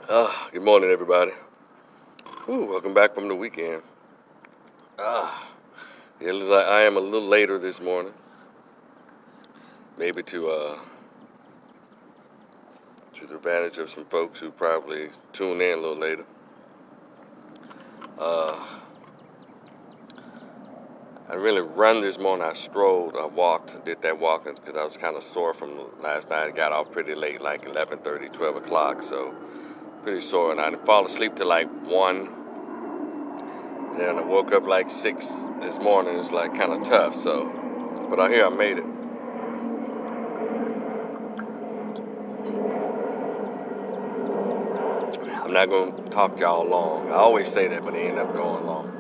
Good morning, everybody. Welcome back from the weekend. It looks like I am a little later this morning. Maybe to the advantage of some folks who probably tune in a little later. I really run this morning. I strolled, I walked, did that walking because I was kind of sore from last night. I got off pretty late, like 11:30, 12 o'clock, so pretty sore. And I didn't fall asleep till like 1. Then I woke up like 6 this morning. It's like kind of tough, so. But I hear I made it. I'm not going to talk to y'all long. I always say that, but it end up going long.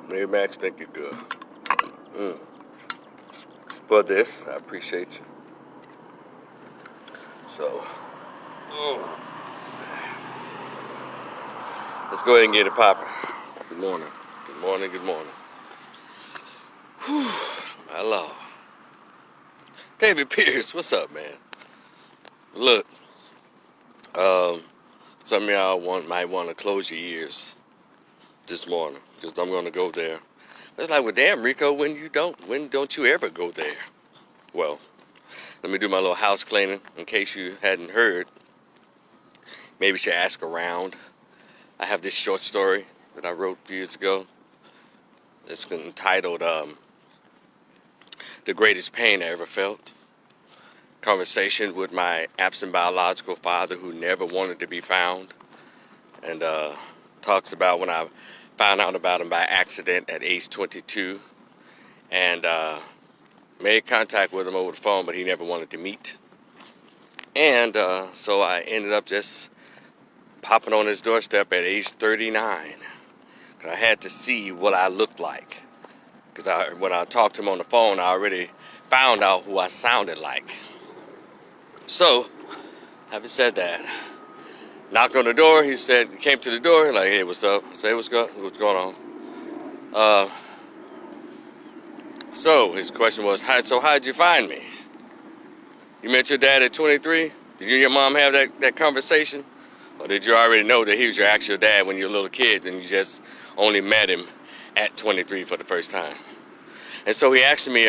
Maybe Max think you're good. For this, I appreciate you. So, let's go ahead and get it popping. Good morning. Good morning. Good morning. Whew, my Lord. David Pierce, what's up, man? Look, some of y'all might want to close your ears this morning because I'm going to go there. It's like, well, damn, Rico, when don't you ever go there? Well, let me do my little house cleaning in case you hadn't heard. Maybe you should ask around. I have this short story that I wrote a few years ago. It's entitled The Greatest Pain I Ever Felt. Conversation with my absent biological father who never wanted to be found. And talks about when I found out about him by accident at age 22. And made contact with him over the phone, but he never wanted to meet. And so I ended up just popping on his doorstep at age 39. I had to see what I looked like. Because when I talked to him on the phone, I already found out who I sounded like. So, having said that, knocked on the door. He came to the door, like, hey, what's up? I said, what's going on? So his question was, how'd you find me? You met your dad at 23? Did you and your mom have that conversation? Or did you already know that he was your actual dad when you were a little kid and you just only met him at 23 for the first time? And so he asked me,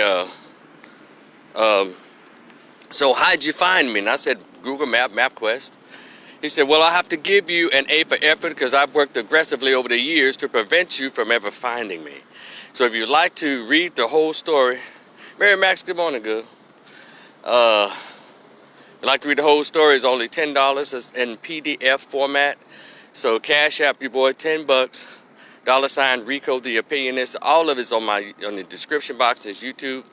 so how'd you find me? And I said, Google MapQuest. He said, well, I have to give you an A for effort because I've worked aggressively over the years to prevent you from ever finding me. So if you'd like to read the whole story, Mary Max, good morning, good. If you'd like to read the whole story, it's only $10. It's in PDF format. So Cash App your boy, $10. $ Rico the Opinionist. All of it's on the description box. It's YouTube.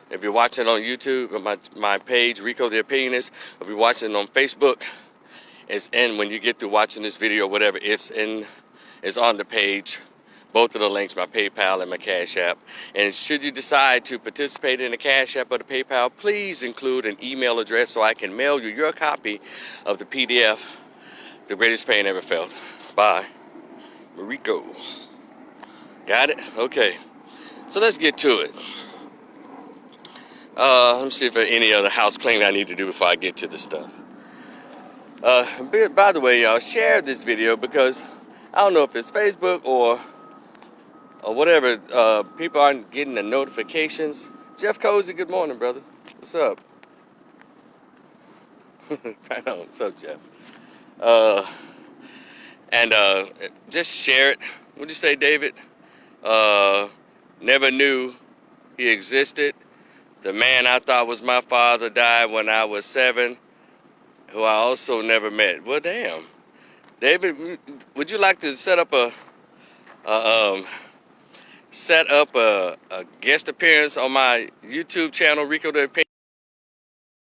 If you're watching on YouTube, on my page, Rico the Opinionist. If you're watching on Facebook, it's in when you get through watching this video, whatever. It's on the page. Both of the links, my PayPal and my Cash App. And should you decide to participate in the Cash App or the PayPal, please include an email address so I can mail you your copy of the PDF, The Greatest Pain Ever Felt, by Rico. Got it? Okay. So let's get to it. Let me see if there any other house cleaning I need to do before I get to the stuff. By the way, y'all, share this video because I don't know if it's Facebook or whatever, people aren't getting the notifications. Jeff Cozy, good morning, brother. What's up? Right on. What's up, Jeff? And just share it. What'd you say, David? Never knew he existed. The man I thought was my father died when I was 7, who I also never met. Well, damn. David, would you like to set up a guest appearance on my YouTube channel, Rico the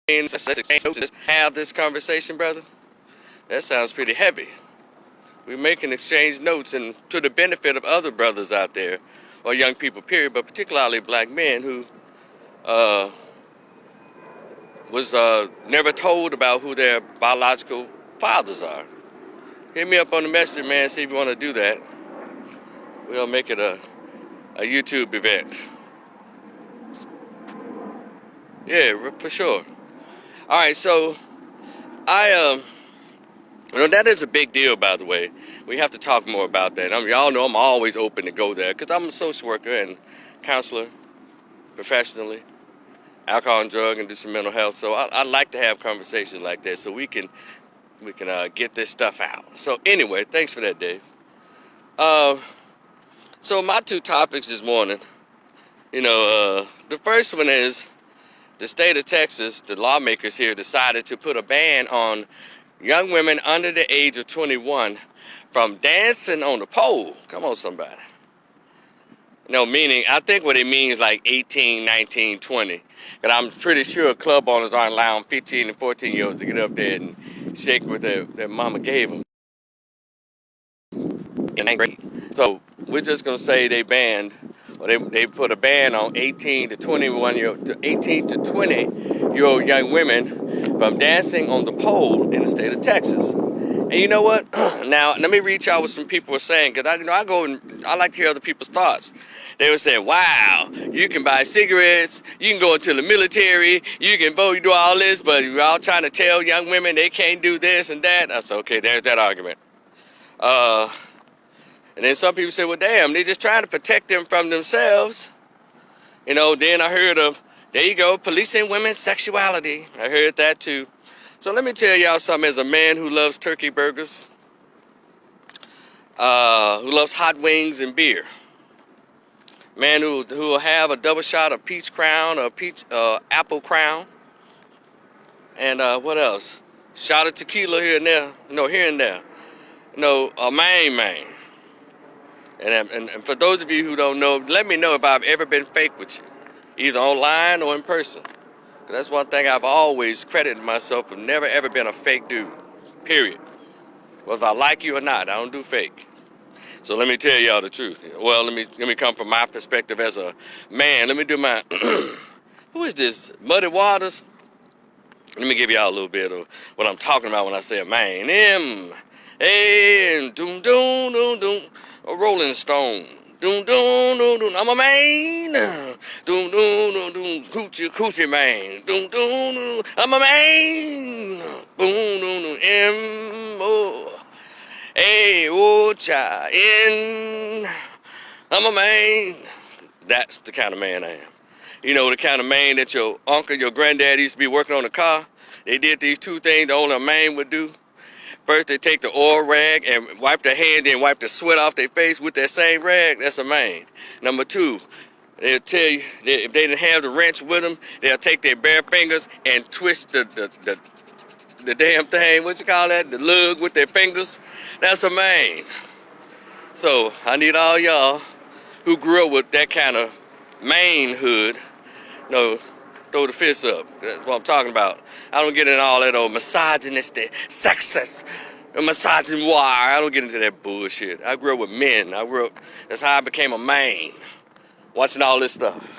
Opinionist? Have this conversation, brother? That sounds pretty heavy. We can exchange notes and to the benefit of other brothers out there, or young people, period, but particularly black men who was never told about who their biological fathers are. Hit me up on the messenger, man, see if you want to do that. We'll make it a YouTube event. Yeah, for sure. All right, so that is a big deal, by the way. We have to talk more about that. Y'all know I'm always open to go there because I'm a social worker and counselor professionally, alcohol and drug, and do some mental health. So I like to have conversations like that so we can get this stuff out. So anyway, thanks for that, Dave. So my two topics this morning, the first one is the state of Texas, the lawmakers here decided to put a ban on young women under the age of 21 from dancing on the pole. Come on, somebody. No, meaning, I think what it means like 18, 19, 20. Because I'm pretty sure club owners aren't allowing 15 and 14-year-olds to get up there and shake what their mama gave them. So we're just going to say they banned, or they put a ban on 18 to 20-year-old young women from dancing on the pole in the state of Texas. And you know what? Now, let me reach out what some people were saying, because I go and I like to hear other people's thoughts. They were saying, wow, you can buy cigarettes, you can go into the military, you can vote, you do all this, but you're all trying to tell young women they can't do this and that. I said, okay, there's that argument. And then some people say, well, damn, they're just trying to protect them from themselves. Then I heard of, there you go, policing women's sexuality. I heard that too. So let me tell y'all something as a man who loves turkey burgers, who loves hot wings and beer. Man who will have a double shot of peach crown or peach apple crown. And what else? Shot of tequila here and there. Here and there. A main. And for those of you who don't know, let me know if I've ever been fake with you, either online or in person. 'Cause that's one thing I've always credited myself with, never ever been a fake dude, period. Whether I like you or not, I don't do fake. So let me tell y'all the truth. Well, let me come from my perspective as a man. Let me do my, who is this, Muddy Waters? Let me give y'all a little bit of what I'm talking about when I say a man. Doom, doom, doom, doom. A Rolling Stone. Doom, doom, doom, doom. I'm a man. Doom, doom, doom, doom. Coochie man. Doom, doom, doom. I'm a man. Boom, doom, doom. M-O-A-O-Cha-N. I'm a man. That's the kind of man I am. The kind of man that your uncle, your granddad used to be working on a car. They did these two things only a man would do. First, they take the oil rag and wipe their hand, then wipe the sweat off their face with that same rag. That's a man. Number two, they'll tell you, if they didn't have the wrench with them, they'll take their bare fingers and twist the damn thing, what you call that, the lug with their fingers. That's a man. So, I need all y'all who grew up with that kind of manhood, throw the fist up. That's what I'm talking about. I don't get in all that old misogynistic, sexist, misogynoir. I don't get into that bullshit. I grew up with men. That's how I became a man. Watching all this stuff.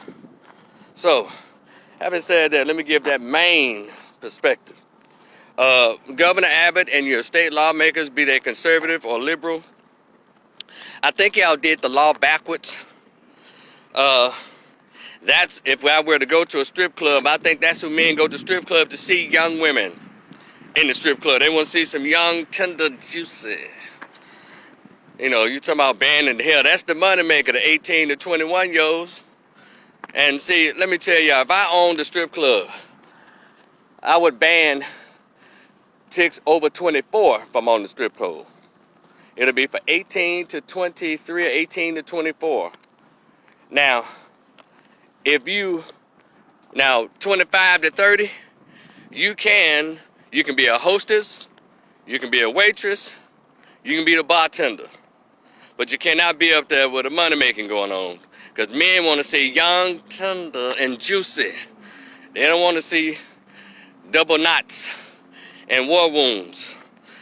So, having said that, let me give that main perspective. Governor Abbott and your state lawmakers, be they conservative or liberal, I think y'all did the law backwards. That's, if I were to go to a strip club, I think that's who men go to strip club to see young women in the strip club. They want to see some young, tender, juicy. You talking about banning the hell. That's the money maker, the 18 to 21-year-olds. And see, let me tell y'all, if I owned the strip club, I would ban chicks over 24 from on the strip pole. It'll be for 18 to 23 or 18 to 24. Now, 25 to 30, you can be a hostess, you can be a waitress, you can be the bartender. But you cannot be up there with the money making going on. Because men want to see young, tender, and juicy. They don't want to see double knots and war wounds.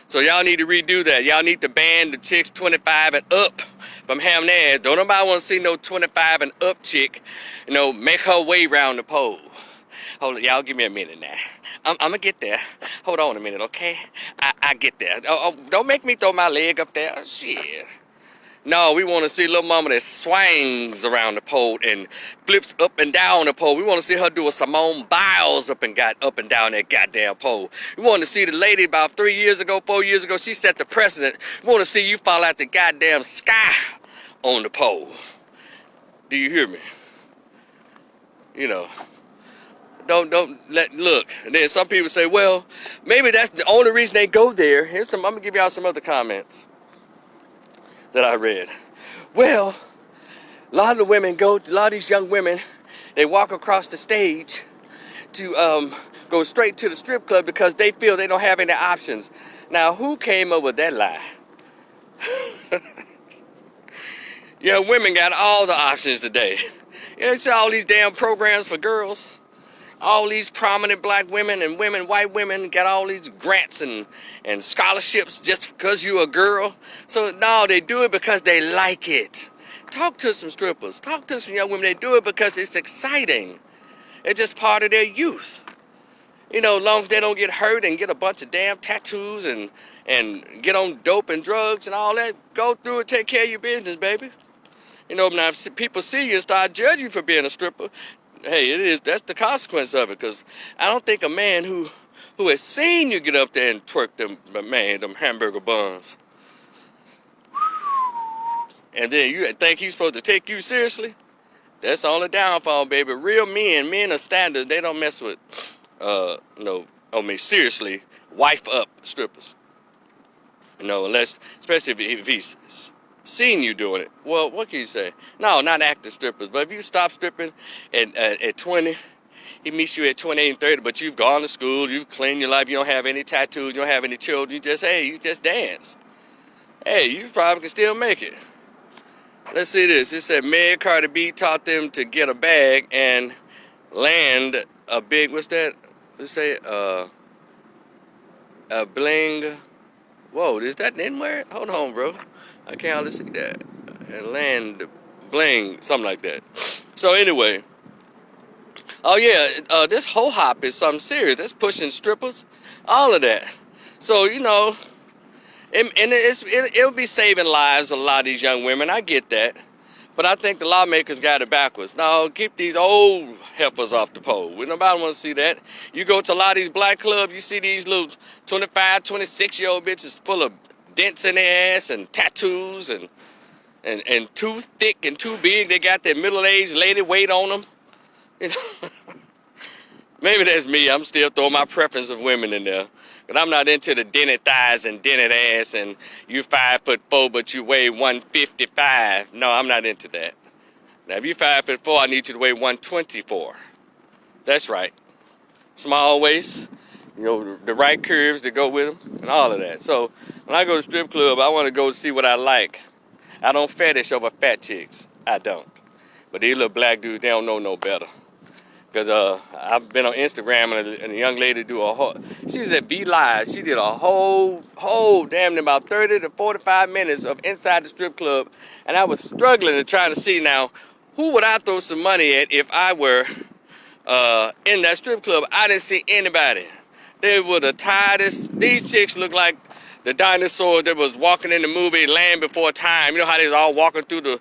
So y'all need to redo that. Y'all need to ban the chicks 25 and up from having their ass. Don't nobody want to see no 25 and up chick, make her way around the pole. Hold on, y'all give me a minute now. I'm going to get there. Hold on a minute, okay? I get there. Oh, don't make me throw my leg up there. Shit. No, we want to see little mama that swings around the pole and flips up and down the pole. We want to see her do a Simone Biles up and down that goddamn pole. We want to see the lady about 3 years ago, 4 years ago, she set the precedent. We want to see you fall out the goddamn sky on the pole. Do you hear me? You know, look. And then some people say, well, maybe that's the only reason they go there. I'm gonna give y'all some other comments that I read. Well, a lot of these young women, they walk across the stage to go straight to the strip club because they feel they don't have any options. Now, who came up with that lie? Yeah, women got all the options today. You see all these damn programs for girls. All these prominent black women and white women got all these grants and scholarships just because you're a girl. So no, they do it because they like it. Talk to some strippers. Talk to some young women. They do it because it's exciting. It's just part of their youth. You know, as long as they don't get hurt and get a bunch of damn tattoos and get on dope and drugs and all that, go through it, take care of your business, baby. You know, now if people see you and start judging you for being a stripper, hey, that's the consequence of it. Because I don't think a man who has seen you get up there and twerk them hamburger buns, and then you think he's supposed to take you seriously, that's the only downfall, baby. Real men are standards. They don't mess with, seriously, wife up strippers. You know, especially if he's seen you doing it. Well, what can you say? No, not active strippers. But if you stop stripping at 20, he meets you at 28 and 30, but you've gone to school, you've cleaned your life, you don't have any tattoos, you don't have any children, you just dance. Hey, you probably can still make it. Let's see this. It said Meg Cardi B taught them to get a bag and land a big, what's that? Let's say, a bling. Whoa, is that an N-word? Hold on, bro. I can't hardly see that. And land bling, something like that. So anyway, oh yeah, this hoe hop is something serious. That's pushing strippers, all of that. So you know, it'll be saving lives of a lot of these young women. I get that, but I think the lawmakers got it backwards. No, keep these old heifers off the pole. We nobody want to see that. You go to a lot of these black clubs, you see these little 25, 26-year-old bitches full of dents in their ass and tattoos and too thick and too big. They got that middle-aged lady weight on them. You know? Maybe that's me. I'm still throwing my preference of women in there. But I'm not into the dented thighs and dented ass and you 5'4", but you weigh 155. No, I'm not into that. Now, if you're 5'4", I need you to weigh 124. That's right. Small waist, you know, the right curves to go with them and all of that. So when I go to strip club, I want to go see what I like. I don't fetish over fat chicks. I don't. But these little black dudes, they don't know no better. Because I've been on Instagram and a young lady she was at V-Live. She did a whole damn near about 30 to 45 minutes of inside the strip club. And I was struggling to try to see now, who would I throw some money at if I were in that strip club? I didn't see anybody. They were the tiredest. These chicks look like the dinosaurs that was walking in the movie Land Before Time. You know how they was all walking through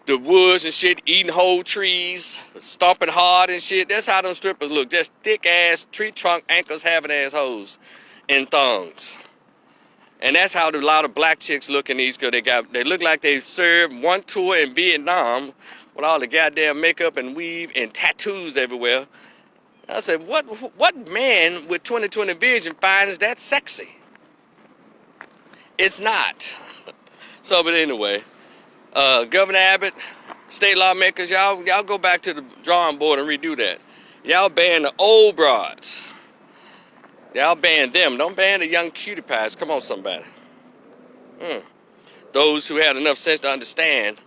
the woods and shit, eating whole trees, stomping hard and shit. That's how those strippers look. Just thick ass, tree trunk ankles having assholes in thongs. And that's how a lot of black chicks look in these, because they look like they served one tour in Vietnam with all the goddamn makeup and weave and tattoos everywhere. I said, what man with 20/20 vision finds that sexy? It's not. So, but anyway, Governor Abbott, state lawmakers, y'all go back to the drawing board and redo that. Y'all ban the old broads. Y'all ban them. Don't ban the young cutie pies. Come on, somebody. Those who had enough sense to understand,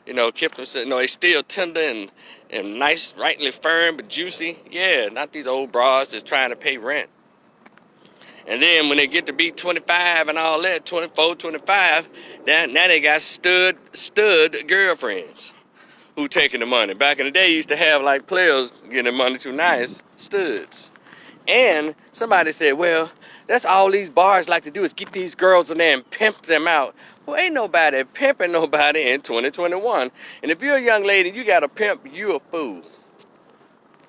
you know, kept them, you know, they still tender and nice, rightly firm, but juicy. Yeah, not these old broads just trying to pay rent. And then when they get to be 25 and all that, 24, 25, now they got stud girlfriends who taking the money. Back in the day, you used to have like players getting the money too nice, studs. And somebody said, well, that's all these bars like to do is get these girls in there and pimp them out. Well, ain't nobody pimping nobody in 2021. And if you're a young lady, you got a pimp, you a fool.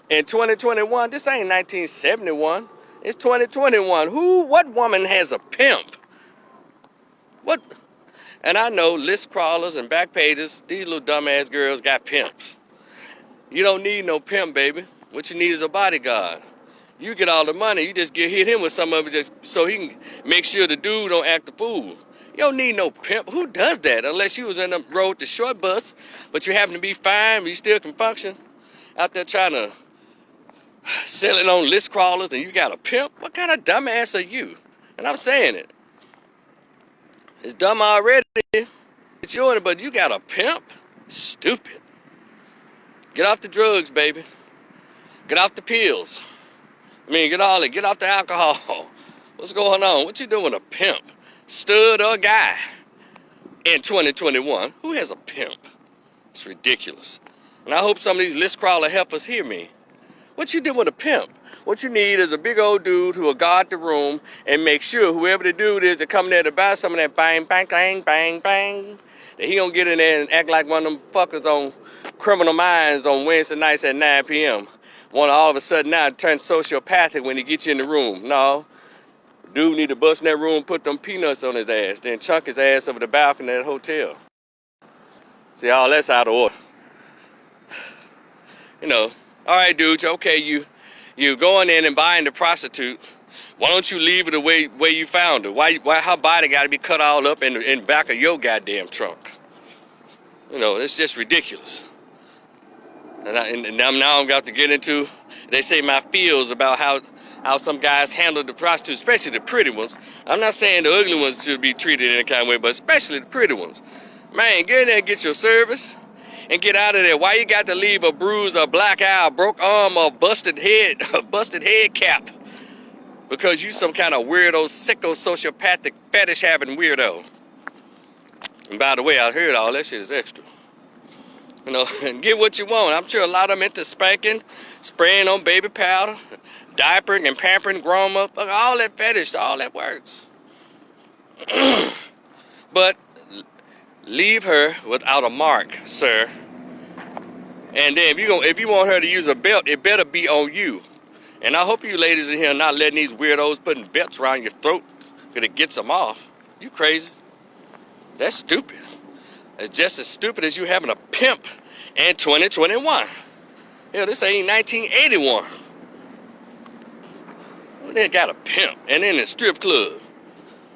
In 2021, this ain't 1971. It's 2021. What woman has a pimp? What? And I know list crawlers and back pages, these little dumbass girls got pimps. You don't need no pimp, baby. What you need is a bodyguard. You get all the money, you just hit him with some of it just so he can make sure the dude don't act a fool. You don't need no pimp. Who does that? Unless you was in the road to short bus, but you happen to be fine, but you still can function. Out there trying to sell it on list crawlers and you got a pimp? What kind of dumbass are you? And I'm saying it. It's dumb already. It's yours, but you got a pimp? Stupid. Get off the drugs, baby. Get off the pills. Get off the alcohol. What's going on? What you doing with a pimp? Stud or guy? In 2021, who has a pimp? It's ridiculous. And I hope some of these list crawler heifers hear me. What you doing with a pimp? What you need is a big old dude who will guard the room and make sure whoever the dude is that come there to buy some of that bang, bang, bang, bang, bang, that he gonna get in there and act like one of them fuckers on Criminal Minds on Wednesday nights at 9 p.m. Want to all of a sudden now turn sociopathic when he gets you in the room. No. Dude need to bust in that room, put them peanuts on his ass, then chunk his ass over the balcony of that hotel. See, all that's out of order. All right, dude, okay, you going in and buying the prostitute. Why don't you leave it the way you found her? Why her body got to be cut all up in the back of your goddamn trunk? It's just ridiculous. And now I'm about to get into, they say my feels about how some guys handle the prostitutes, especially the pretty ones. I'm not saying the ugly ones should be treated in any kind of way, but especially the pretty ones. Man, get in there and get your service and get out of there. Why you got to leave a bruise, a black eye, a broke arm, or busted head, a busted head cap? Because you some kind of weirdo, sicko, sociopathic, fetish-having weirdo. And by the way, I heard all that shit is extra. And get what you want. I'm sure a lot of them into spanking, spraying on baby powder, diapering and pampering grown up. All that fetish, all that works. But leave her without a mark, sir. And then if you want her to use a belt, it better be on you. And I hope you ladies in here are not letting these weirdos putting belts around your throat because it gets them off. You crazy? That's stupid. It's just as stupid as you having a pimp in 2021. This ain't 1981. They got a pimp and in a strip club.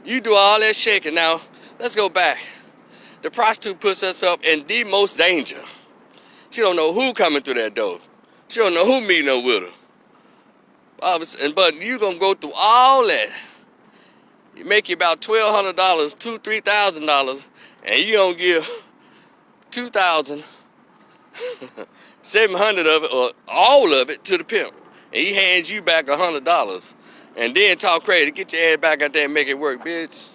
You do all that shaking. Now, let's go back. The prostitute puts herself in the most danger. She don't know who coming through that door. She don't know who meeting up with her. But you gonna go through all that. You make you about $1,200, $2,000, $3,000, and you gonna give $2,700 of it or all of it to the pimp, and he hands you back $100, and then talk crazy. Get your ass back out there and make it work, bitch.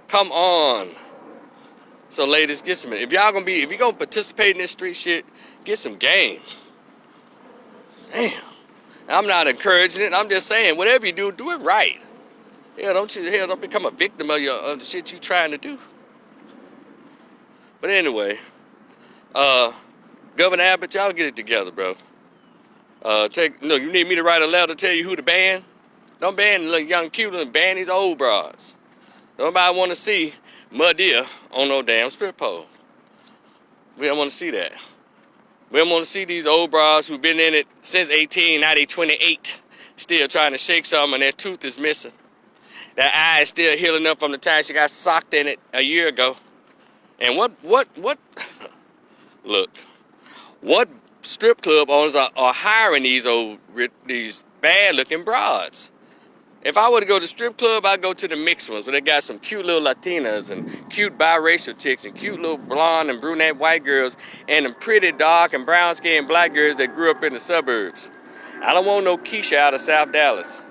Come on. So ladies, get some. If you're gonna participate in this street shit, get some game. Damn. I'm not encouraging it. I'm just saying, whatever you do, do it right. Don't become a victim of the shit you trying to do. But anyway, Governor Abbott, y'all get it together, bro. You need me to write a letter to tell you who to ban? Don't ban the little young cute and ban these old bras. Nobody want to see Madea on no damn strip pole. We don't want to see that. We don't want to see these old bras who've been in it since 18, now they 28, still trying to shake something and their tooth is missing. That eye is still healing up from the time she got socked in it a year ago. And what look, what strip club owners are hiring these bad looking broads? If I were to go to the strip club, I'd go to the mixed ones where they got some cute little Latinas and cute biracial chicks and cute little blonde and brunette white girls and them pretty dark and brown skinned black girls that grew up in the suburbs. I don't want no Keisha out of South Dallas.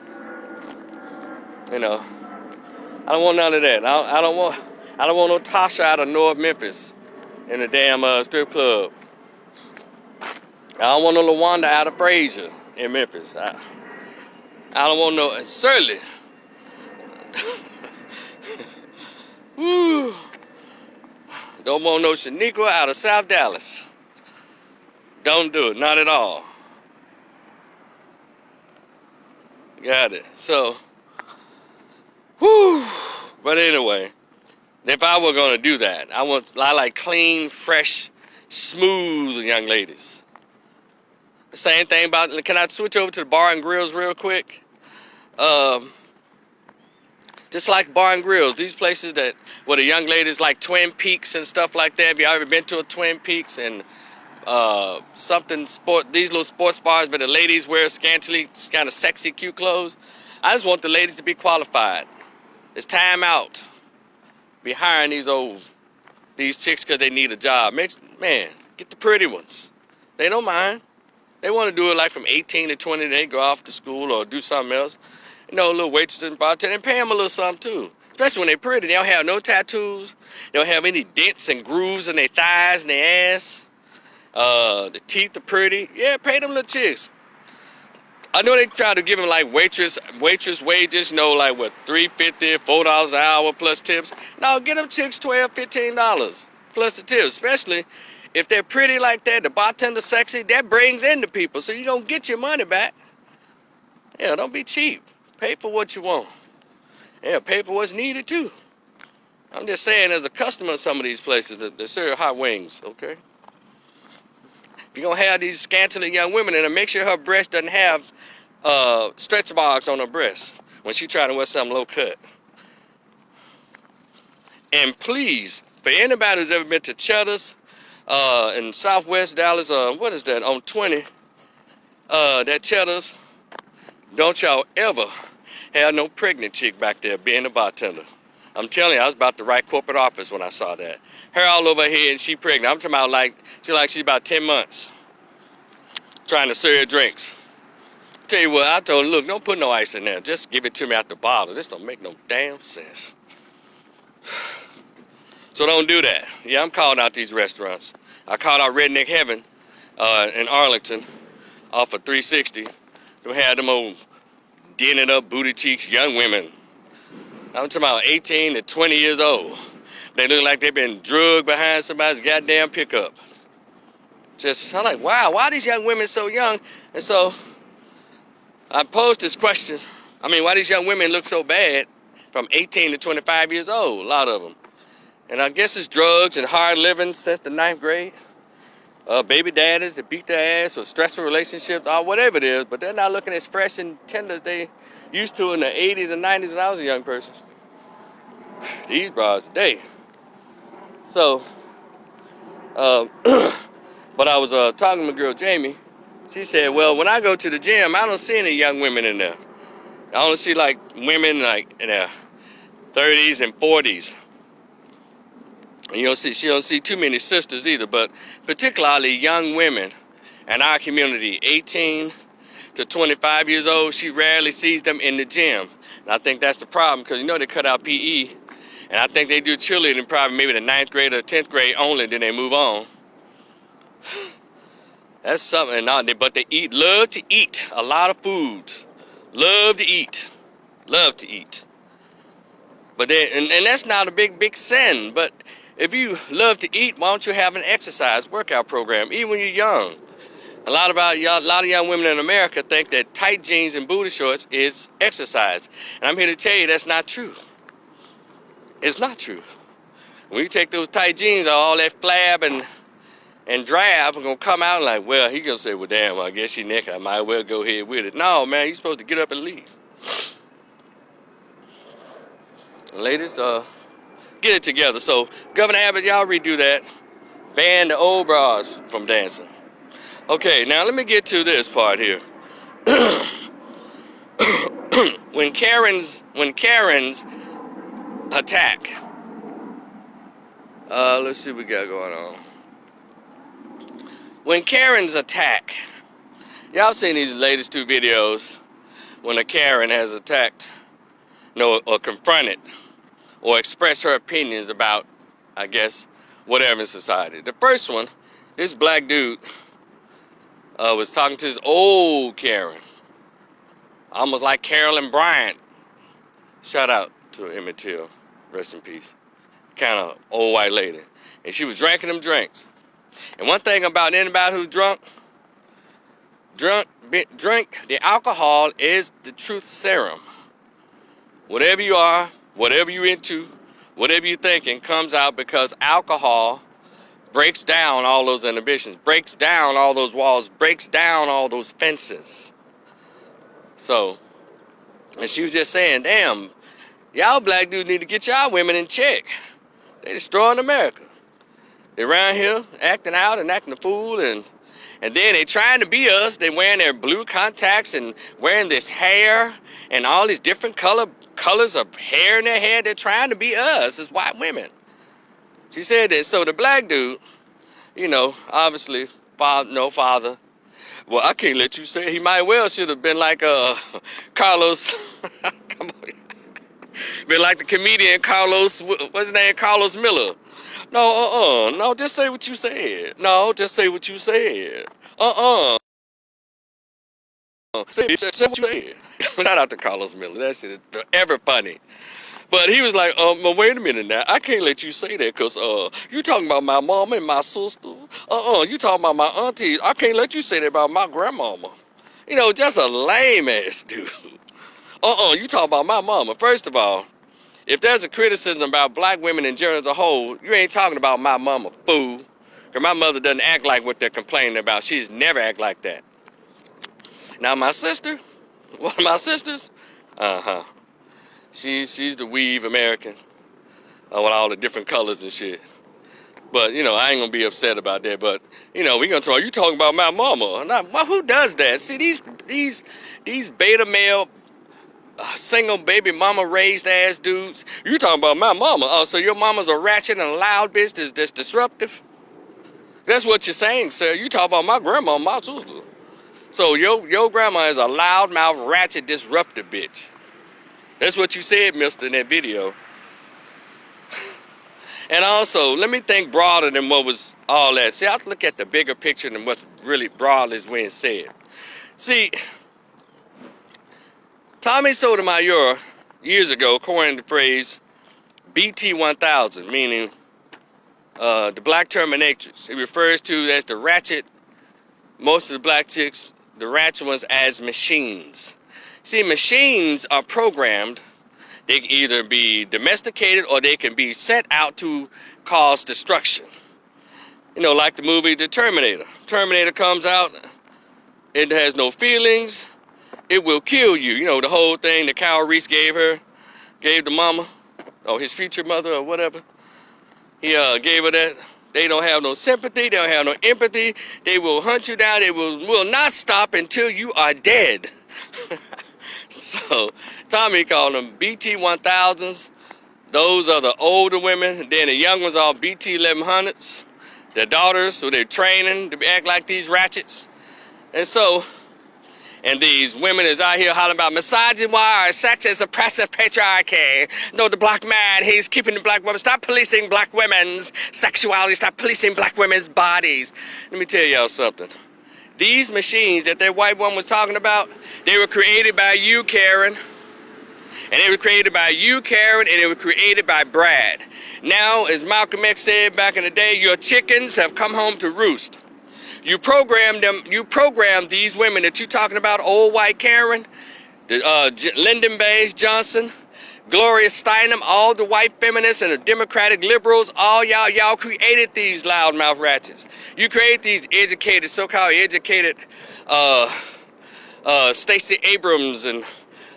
I don't want none of that. I don't want no Tasha out of North Memphis in the damn strip club. I don't want no LaWanda out of Frazier in Memphis. I don't want no, certainly. Woo. Don't want no Shaniqua out of South Dallas. Don't do it, not at all. Got it. So, whew. But anyway, if I were gonna do that, I like clean, fresh, smooth young ladies. Same thing about, can I switch over to the bar and grills real quick? Just like bar and grills, these places that, where the young ladies like Twin Peaks and stuff like that. Have you ever been to a Twin Peaks and these little sports bars where the ladies wear scantily, kind of sexy, cute clothes? I just want the ladies to be qualified. It's time out. Be hiring these chicks because they need a job. Man, get the pretty ones. They don't mind. They want to do it like from 18 to 20. They go off to school or do something else. You know, a little waitress and bartender, and pay them a little something too. Especially when they're pretty. They don't have no tattoos. They don't have any dents and grooves in their thighs and their ass. The teeth are pretty. Yeah, pay them little chicks. I know they try to give them like waitress wages, you know, like what, $3.50, $4 an hour plus tips. No, get them chicks $12, $15 plus the tips. Especially if they're pretty like that, the bartender sexy, that brings in the people. So you're gonna get your money back. Yeah, don't be cheap. Pay for what you want. Yeah, pay for what's needed too. I'm just saying, as a customer of some of these places, they serve hot wings, okay? If you're gonna have these scantily young women in her, make sure her breast doesn't have stretch marks on her breast when she's trying to wear something low cut. And please, for anybody who's ever been to Cheddar's in Southwest Dallas, what is that, on 20, that Cheddar's, don't y'all ever have no pregnant chick back there being a bartender. I'm telling you, I was about to write corporate office when I saw that. Hair all over her head and she pregnant. I'm talking about she's about 10 months trying to serve drinks. Tell you what, I told her, look, don't put no ice in there. Just give it to me out the bottle. This don't make no damn sense. So don't do that. Yeah, I'm calling out these restaurants. I called out Redneck Heaven in Arlington off of 360. They had them old dented up booty cheeks young women. I'm talking about 18 to 20 years old. They look like they've been drugged behind somebody's goddamn pickup. I'm like, wow, why are these young women so young? And so I posed this question. Why these young women look so bad from 18 to 25 years old, a lot of them. And I guess it's drugs and hard living since the 9th grade. Baby daddies that beat their ass or stressful relationships or whatever it is, but they're not looking as fresh and tender as they used to in the 80s and 90s when I was a young person. These bras today. So, but I was talking to my girl Jamie. She said, well, when I go to the gym, I don't see any young women in there. I only see like women like in their 30s and 40s. And she don't see too many sisters either, but particularly young women in our community, 18 to 25 years old, she rarely sees them in the gym. And I think that's the problem, because they cut out PE. And I think they do cheerleading probably maybe the 9th grade or 10th grade only, then they move on. That's something, but they love to eat a lot of foods. Love to eat. But and that's not a big sin, but if you love to eat, why don't you have an exercise workout program, even when you're young? A lot of young women in America think that tight jeans and booty shorts is exercise. And I'm here to tell you that's not true. It's not true. When you take those tight jeans, all that flab and drab are going to come out like, well, he's going to say, well, damn, I guess she naked. I might as well go ahead with it. No, man, you're supposed to get up and leave. Ladies, get it together. So, Governor Abbott, y'all redo that. Ban the old bras from dancing. Okay, now let me get to this part here. When Karens attack, let's see what we got going on. When Karens attack, y'all seen these latest 2 videos when a Karen has attacked, or confronted, or expressed her opinions about, I guess, whatever in society. The first one, this black dude was talking to this old Karen, almost like Carolyn Bryant. Shout out to Emmett Till, rest in peace. Kind of old white lady. And she was drinking them drinks. And one thing about anybody who's drink, the alcohol is the truth serum. Whatever you are, whatever you're into, whatever you're thinking comes out because alcohol breaks down all those inhibitions, breaks down all those walls, breaks down all those fences. So, and she was just saying, damn, y'all black dudes need to get y'all women in check. They destroying America. They around here acting out and acting a fool, and then they trying to be us. They wearing their blue contacts and wearing this hair and all these different colors of hair in their hair. They're trying to be us as white women. She said that. So the black dude, you know, obviously, no father. Well, I can't let you say it. He might well should have been like Carlos. Come on. Been like the comedian Carlos, what's his name? Carlos Miller. No, just say what you said. No, just say what you said. Say what you said. Shout out to Carlos Miller. That shit is ever funny. But he was like, well, wait a minute now. I can't let you say that because you talking about my mama and my sister. You talking about my aunties. I can't let you say that about my grandmama. You know, just a lame ass dude. You talking about my mama. First of all, if there's a criticism about black women in general as a whole, you ain't talking about my mama, fool. Because my mother doesn't act like what they're complaining about. She's never act like that. Now my sister, one of my sisters, she's the weave American with all the different colors and shit. But, you know, I ain't going to be upset about that. But, you know, we going to talk, you talking about my mama. Now, who does that? See, these beta male single baby mama raised ass dudes. You talking about my mama? Oh, so your mama's a ratchet and a loud bitch that's disruptive? That's what you're saying, sir. You talk about my grandma, my sister. So your grandma is a loudmouth, ratchet, disruptive bitch. That's what you said, mister, in that video. And also, let me think broader than what was all that. See, I have to look at the bigger picture than what's really broadly is being said. See, Tommy Sotomayor, years ago, coined the phrase BT1000, meaning the black terminatrix. It refers to as the ratchet, most of the black chicks, the ratchet ones as machines. See, machines are programmed. They can either be domesticated or they can be sent out to cause destruction. You know, like the movie The Terminator. Terminator comes out, it has no feelings, it will kill you. You know, the whole thing that Kyle Reese gave the mama, or his future mother or whatever. He gave her that. They don't have no sympathy, they don't have no empathy. They will hunt you down, they will not stop until you are dead. So, Tommy called them BT1000s. Those are the older women. Then the young ones are BT1100s. Their daughters, so they're training to act like these ratchets. And so, and these women is out here hollering about misogyny, sexist, oppressive patriarchy. No, the black man, he's keeping the black women. Stop policing black women's sexuality. Stop policing black women's bodies. Let me tell y'all something. These machines that white woman was talking about, they were created by you, Karen. And they were created by you, Karen, and they were created by Brad. Now, as Malcolm X said back in the day, your chickens have come home to roost. You programmed them, you programmed these women that you're talking about, old white Karen, Lyndon Baines Johnson, Gloria Steinem, all the white feminists and the Democratic liberals, all y'all created these loudmouth ratchets. You create these educated, so-called educated Stacey Abrams and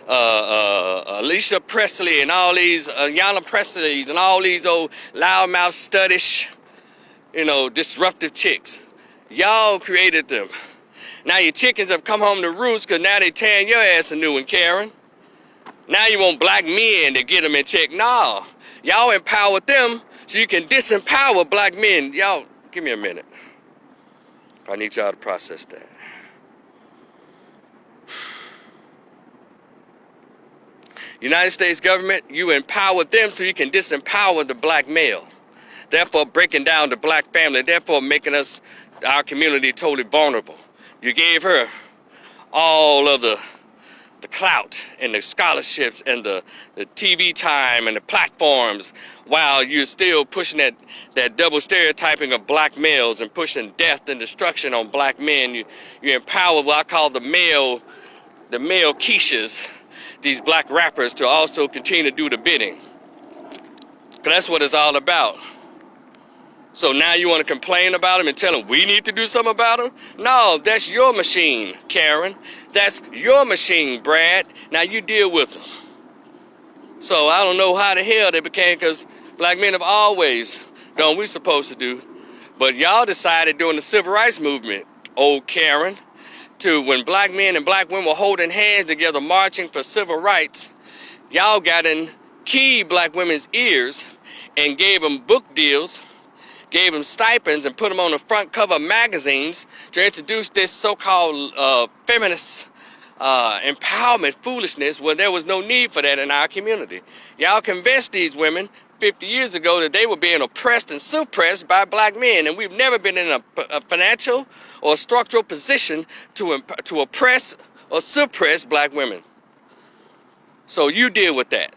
Alicia Presley and all these Yana Presleys and all these old loudmouth, studdish, you know, disruptive chicks. Y'all created them. Now your chickens have come home to roost because now they tearing your ass a new one, Karen. Now you want black men to get them in check. No, y'all empowered them so you can disempower black men. Y'all, give me a minute. I need y'all to process that. United States government, you empowered them so you can disempower the black male. Therefore breaking down the black family, therefore making our community totally vulnerable. You gave her all of the the clout and the scholarships and the TV time and the platforms, while you're still pushing that double stereotyping of black males and pushing death and destruction on black men. You empower what I call the male Keishas, these black rappers, to also continue to do the bidding. 'Cause that's what it's all about. So now you want to complain about them and tell them we need to do something about them? No, that's your machine, Karen. That's your machine, Brad. Now you deal with them. So I don't know how the hell they became, because black men have always done what we're supposed to do. But y'all decided during the civil rights movement, old Karen, to when black men and black women were holding hands together marching for civil rights, y'all got in key black women's ears and gave them book deals, gave them stipends, and put them on the front cover of magazines to introduce this so-called feminist empowerment foolishness, where there was no need for that in our community. Y'all convinced these women 50 years ago that they were being oppressed and suppressed by black men, and we've never been in a financial or structural position to oppress or suppress black women. So you deal with that.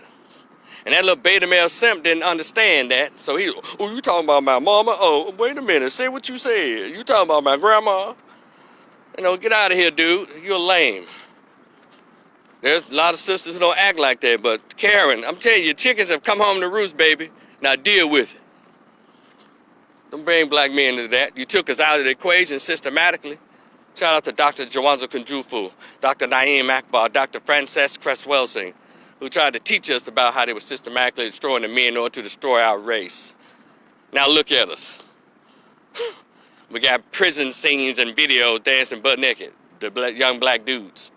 And that little beta male simp didn't understand that. So he, oh, you talking about my mama? Oh, wait a minute, say what you said. You talking about my grandma? You know, get out of here, dude. You're lame. There's a lot of sisters who don't act like that, but Karen, I'm telling you, chickens have come home to roost, baby. Now deal with it. Don't bring black men into that. You took us out of the equation systematically. Shout out to Dr. Jawanza Kunjufu, Dr. Naeem Akbar, Dr. Frances Cresswell-Sing, who tried to teach us about how they were systematically destroying the men in order to destroy our race. Now look at us. We got prison scenes and videos dancing butt naked, the young black dudes.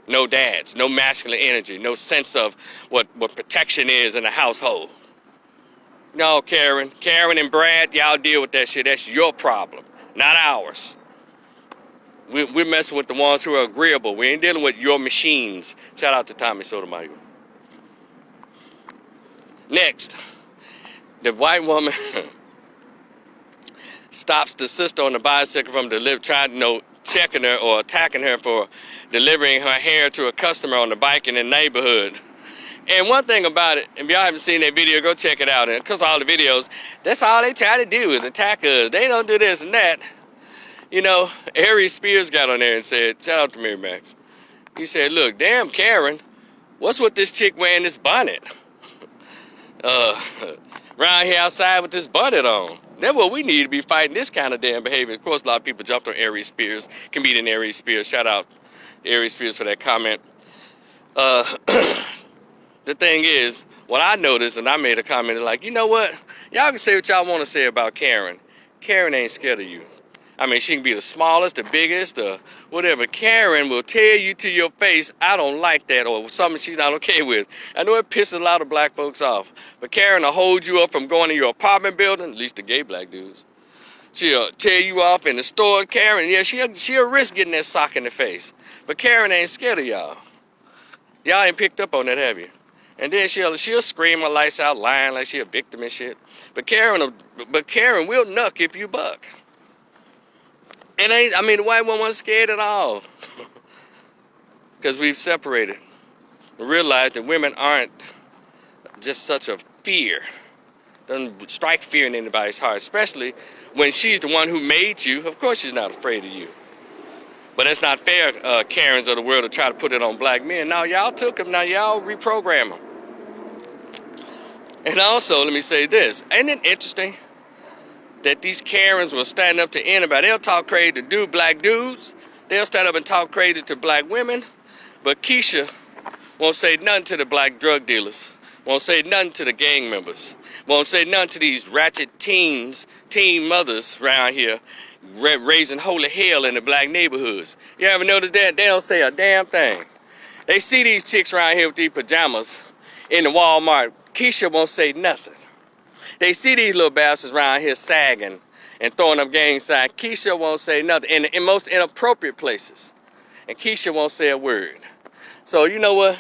No dads, no masculine energy, no sense of what protection is in a household. No, Karen and Brad, y'all deal with that shit. That's your problem, not ours. We're messing with the ones who are agreeable. We ain't dealing with your machines. Shout out to Tommy Sotomayor. Next, the white woman stops the sister on the bicycle from checking her or attacking her for delivering her hair to a customer on the bike in the neighborhood. And one thing about it, if y'all haven't seen that video, go check it out. And because all the videos, that's all they try to do is attack us. They don't do this and that. You know, Aries Spears got on there and said, shout out to Mary Max. He said, look, damn Karen, what's with this chick wearing this bonnet? Around here outside with this bonnet on. That's what we need to be fighting, this kind of damn behavior. Of course, a lot of people jumped on Aries Spears, comedian Aries Spears. Shout out to Aries Spears for that comment. The thing is, what I noticed, and I made a comment like, you know what? Y'all can say what y'all want to say about Karen. Karen ain't scared of you. I mean, she can be the smallest, the biggest, or whatever. Karen will tell you to your face, I don't like that, or something she's not okay with. I know it pisses a lot of black folks off, but Karen will hold you up from going to your apartment building, at least the gay black dudes. She'll tear you off in the store. Karen, yeah, she'll risk getting that sock in the face. But Karen ain't scared of y'all. Y'all ain't picked up on that, have you? And then she'll scream her lights out, lying like she a victim and shit. But Karen will knuck if you buck. The white woman wasn't scared at all. Because we've separated. We realized that women aren't just such a fear. Doesn't strike fear in anybody's heart, especially when she's the one who made you. Of course she's not afraid of you. But it's not fair, Karens of the world, to try to put it on black men. Now y'all took them, now y'all reprogram them. And also, let me say this. Ain't it interesting that these Karens will stand up to anybody? They'll talk crazy to black dudes. They'll stand up and talk crazy to black women. But Keisha won't say nothing to the black drug dealers. Won't say nothing to the gang members. Won't say nothing to these ratchet teen mothers around here raising holy hell in the black neighborhoods. You ever notice that? They don't say a damn thing. They see these chicks around here with these pajamas in the Walmart. Keisha won't say nothing. They see these little bastards around here sagging and throwing up gang signs. Keisha won't say nothing in most inappropriate places. And Keisha won't say a word. So you know what?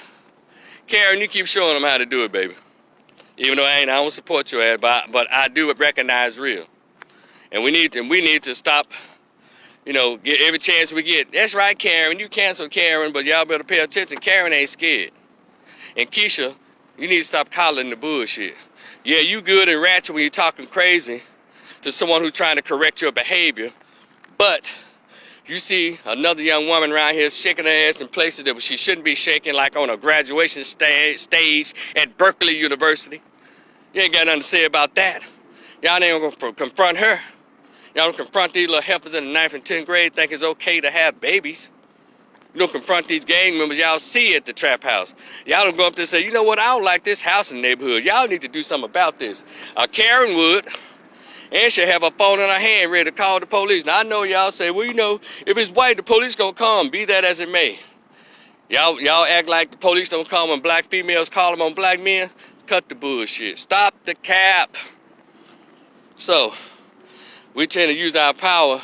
Karen, you keep showing them how to do it, baby. Even though I don't support your ass, but I do recognize real. And we need to stop You know, get every chance we get. That's right, Karen. You cancel Karen, but y'all better pay attention. Karen ain't scared. And Keisha, you need to stop coddling the bullshit. Yeah, you good and ratchet when you're talking crazy to someone who's trying to correct your behavior, but you see another young woman around here shaking her ass in places that she shouldn't be shaking, like on a graduation stage at Berkeley University. You ain't got nothing to say about that. Y'all ain't gonna confront her. Y'all don't confront these little heifers in the 9th and 10th grade think it's okay to have babies. You don't confront these gang members y'all see at the trap house. Y'all don't go up there and say, you know what, I don't like this house in the neighborhood. Y'all need to do something about this. Karen would, and she'll have a phone in her hand ready to call the police. Now I know y'all say, well, you know, if it's white, the police gonna come, be that as it may. Y'all act like the police don't come when black females call them on black men. Cut the bullshit. Stop the cap. So, we tend to use our power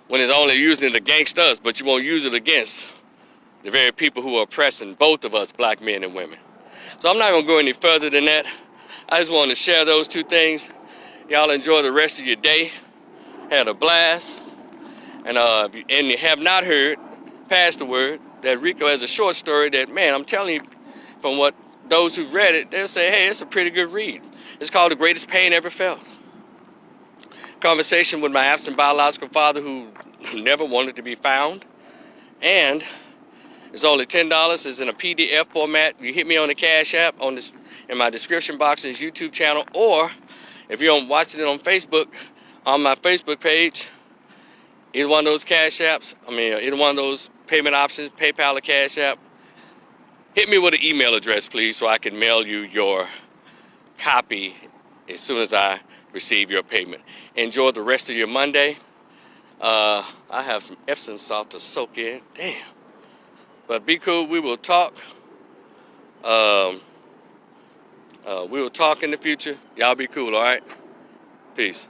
when it's only using it against us, but you won't use it against the very people who are oppressing both of us, black men and women. So I'm not gonna go any further than that. I just wanted to share those two things. Y'all enjoy the rest of your day. Had a blast. And you have not heard, pass the word, that Rico has a short story that, man, I'm telling you, from what those who've read it, they'll say, hey, it's a pretty good read. It's called The Greatest Pain Ever Felt. Conversation with my absent biological father who never wanted to be found. And it's only $10. It's in a PDF format. You hit me on the Cash App on this in my description box in this YouTube channel, or if you're watching it on Facebook, on my Facebook page, either one of those Cash Apps, either one of those payment options, PayPal or Cash App, hit me with an email address, please, so I can mail you your copy as soon as I receive your payment. Enjoy the rest of your Monday. I have some Epsom salt to soak in. Damn. But be cool. We will talk. We will talk in the future. Y'all be cool, all right? Peace.